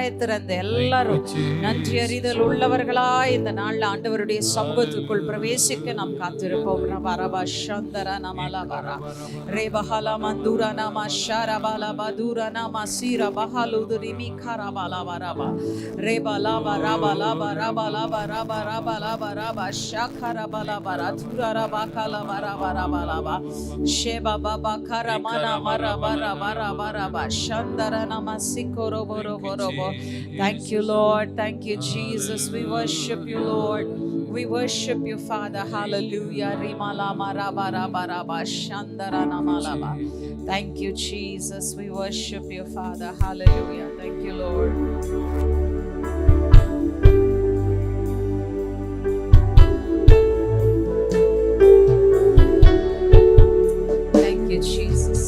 வாயை திறந்து எல்லாரும் நன்றி அறிதல் உள்ளவர்களாய் இந்த நாள்ல ஆண்டவருடைய சமூகத்துக்குள் பிரவேசிக்க நாம் காத்திருப்போம். ரபா ரபா சந்தர நமலபரா ரேபஹலா மந்துரா நம ஷரபலா பதுரா நம சீரா பஹலுதுரிமி கரபலா வரபா ரேபலா வரபலா வரபலா வரபா ரபலா வரபா ஷகரபலா வரதுரா ரபகலா வரபலா ஷேபா பபா கரமனா மரபா ரபா ரபா சந்தர நம சிக்கோரோ போரோ போரோ. Thank you, Lord. Thank you, Jesus. We worship you, Lord. We worship you, Father. Hallelujah. Rimala maraba raba raba shandara namalaba. Thank you, Jesus. We worship you, Father. Hallelujah. Thank you, Lord. Thank you, Jesus.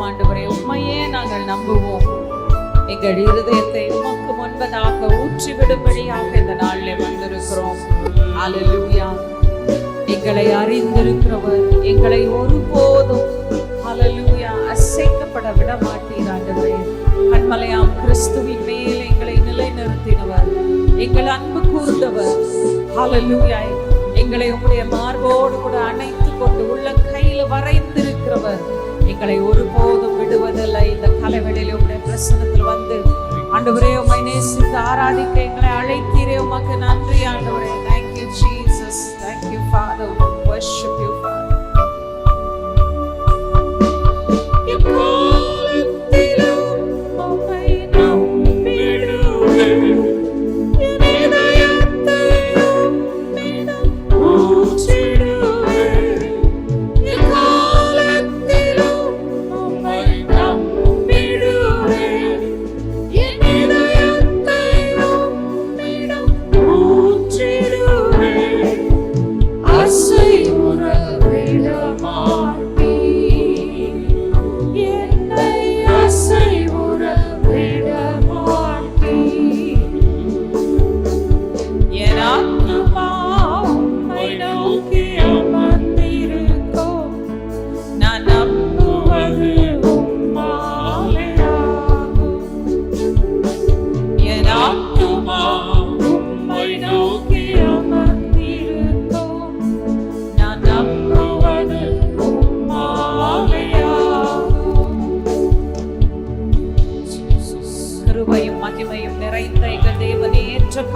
ஆண்டவரே உம்மையே நாங்கள் நம்புவோம். எங்கள் இருதயத்தை உமக்கு முன்பதாக ஊற்றிவிடும்படியாக இந்த நாளிலே வந்திருக்கிறோம். ஹல்லேலூயா. எங்களை அறிந்திருக்கிறவர், எங்களை ஒருபோதும் ஹல்லேலூயா அசைக்கப்பட விட மாட்டீர் ஆண்டவரே. கண்மலையாம் கிறிஸ்துவின் மேல் எங்களை நிலைநிறுத்தினவர், எங்கள் அன்பு கூர்ந்தவர். ஹல்லேலூயா. எங்களை உம்முடைய மார்போடு கூட அணைத்து கொண்டு உள்ள கையில வரைந்திருக்கிறவர், எங்களை ஒருபோதும் விடுவதில்லை. இந்த கலைவெளியில உம்முடைய பிரசன்னத்தில் வந்து ஆண்டவரே உம்மை நேசித்து ஆராதிக்க எங்களை அழைத்தீரே, உமக்கு நன்றி ஆண்டவரே. Thank you Jesus. Thank you Father. We worship you Father.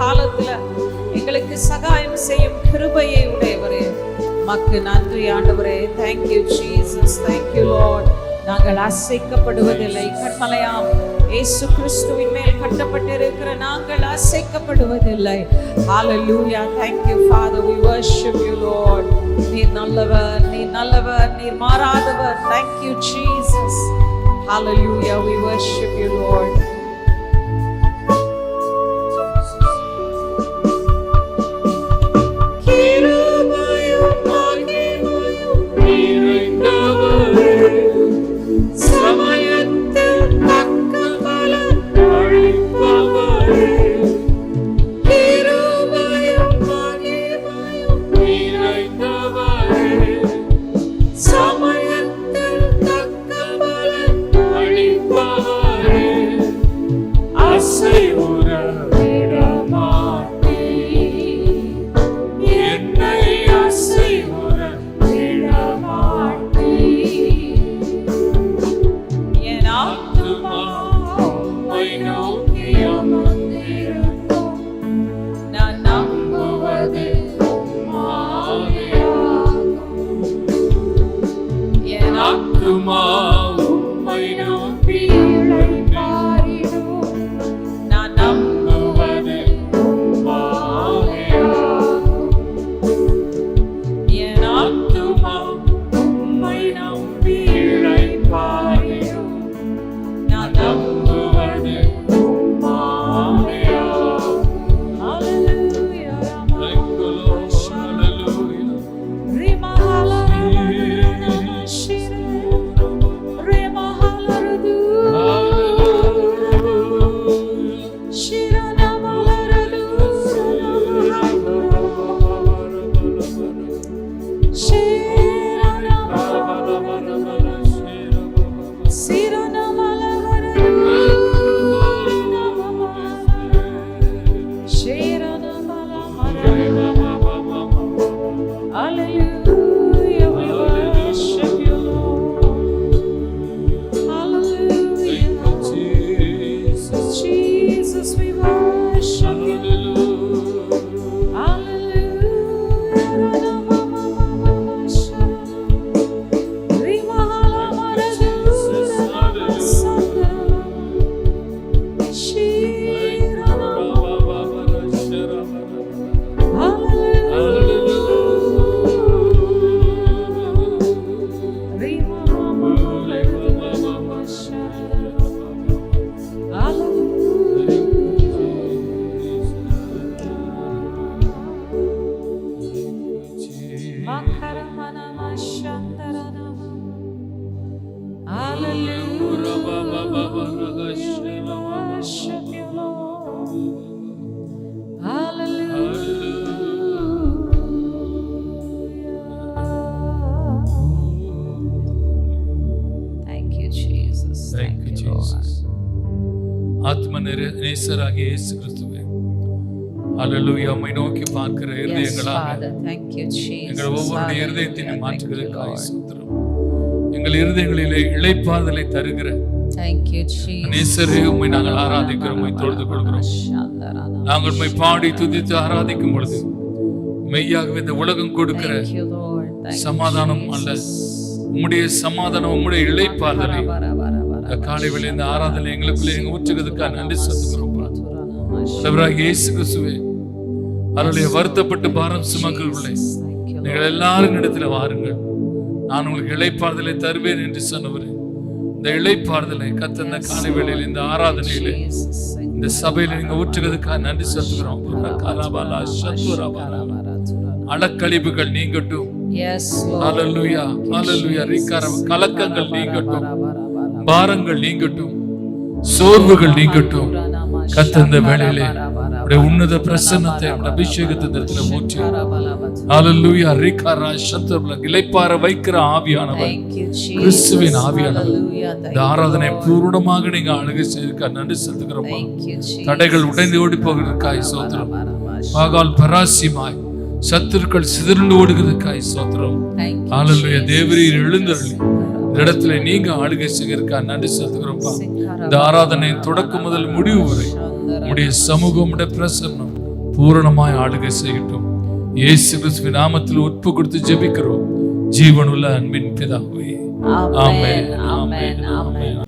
காலத்துல எங்களுக்கு சகாயம் செய்யும் கிருபையை உடையவரே, மக்கு நன்றி ஆண்டவரே. Thank you Jesus. Thank you Lord. நாங்கள் அசைக்கப்படுவதில்லை. கண்மலையாம் இயேசு கிறிஸ்துவின் மேல் கட்டப்பட்டிருக்கிற நாங்கள் அசைக்கப்படுவதில்லை. Hallelujah. Thank you Father. We worship you Lord. நீர் நல்லவர், நீர் நல்லவர், நீர் மாறாதவர். Thank you Jesus. Hallelujah. We worship you Lord. ஆத்துமா உம்மை நம்பி இளைப்பாறிடும். நான் நம்புவது உம்மாலேயாகும். என் ஆத்துமா உம்மை நம்பி இளைப்பாறிடும். நான் நம்புவது உம்மாலேயாகும். Hallelujah. Thank you, Lord. Hallelujah. Rimahala shire. Rimahala rudu. Shira namahala rudu. Shira namahala rudu. Sira namahala rudu. Shira namahala rudu. Hallelujah, we worship you, Lord. Hallelujah, Jesus, we worship you. Hallelujah, Rimahala Maradura Namasandara Shira Thank you, Jesus. Thank you, Jesus. ஆத்ம நேசராகிய இயேசு கிறிஸ்துவே, ஹalleluya. உம்மை நோக்கி பார்க்கிற Yes, இருதயங்களாக Father. Thank you, Jesus. எங்கள் ஒவ்வொரு இருதயத்தையும் Hallelujah. Thank you, மாற்றுகிறதற்காக Lord. ஸ்தோத்திரம். எங்கள் இருதயங்களிலே இளைப்பாறுதலை தருகிற Thank you, Jesus. நேசரே, உம்மை நாங்கள் ஆராதிக்கிறோம், உம்மை தொழுது கொள்கிறோம். நாங்கள் உம்மை பாடி துதித்து ஆராதிக்கும் பொழுது மெய்யாகவே இந்த உலகம் கொடுக்கிற Thank you, Lord. Thank you, சமாதானம் அல்ல, உம்முடைய சமாதானம், உம்முடைய இளைப்பாறுதலை காலை வேளை இந்த ஆராதனை எங்களுக்குள்ளே எங்க ஊற்றுகிறதுக்காக நன்றி செலுத்துகிறோம். ஆண்டவராகிய இயேசு கிறிஸ்துவே, அவருடைய வருத்தப்பட்டு பாரம் சுமக்கிறவர்களே, நீங்கள் எல்லாரும் இடத்துல வாருங்கள், நான் உங்களுக்கு இளைப்பாறுதலை தருவேன் என்று சொன்னவரே, இந்த இளைப்பாறுதலை கத்த இந்த காலை வேளையில் இந்த ஆராதனையிலே இந்த சபையில நீங்க ஊற்றுகிறதுக்காக நன்றி செலுத்துகிறோம். அலக்கழிவுகள் நீங்கட்டும். ஹalleluya, ஹalleluya. கலக்கங்கள் நீங்கட்டும், பாரங்கள் நீங்கட்டும், சோர்வுகள் நீங்கட்டும். கத்த இந்த வேளையிலே உடைய உன்னத பிரசன்னத்தை, உடைய அபிஷேகத்தை இடத்துல ஊற்றி ஹalleluya ரிகாரா சந்தபல இளைப்பாற வைக்கிற ஆவியானவர், கிறிஸ்துவின் ஆவியானவர், இந்த ஆராதனை பூரணமாக நீங்க ஆளுகை செய்திருக்க நன்றி செலுத்துகிறோம். தடைகள் உடைந்து ஓடி போகிறதுக்காய் ஸ்தோத்திரம். பாகால் பராசிமாய் சத்துருக்கள் சிதறண்டு ஓடுகிறதுக்காய் ஸ்தோத்திரம். ஹalleluya. தேவரீர் எழுந்தருளி இந்த இடத்துல நீங்க ஆளுகை செய்கிறதுக்காக நன்றி செலுத்துகிறோம்ப்பா. இந்த ஆராதனையின் தொடக்கம் முதல் முடிவு வரை உடைய சமூகம், உடைய பிரசன்னம் பூரணமாய் ஆளுகை செய்யட்டும். இயேசு கிறிஸ்துவின் நாமத்தில் ஒப்பு கொடுத்து ஜெபிக்கிறோம் ஜீவனுள்ள அன்பின் பிதாவே. ஆமென், ஆமென், ஆமென்.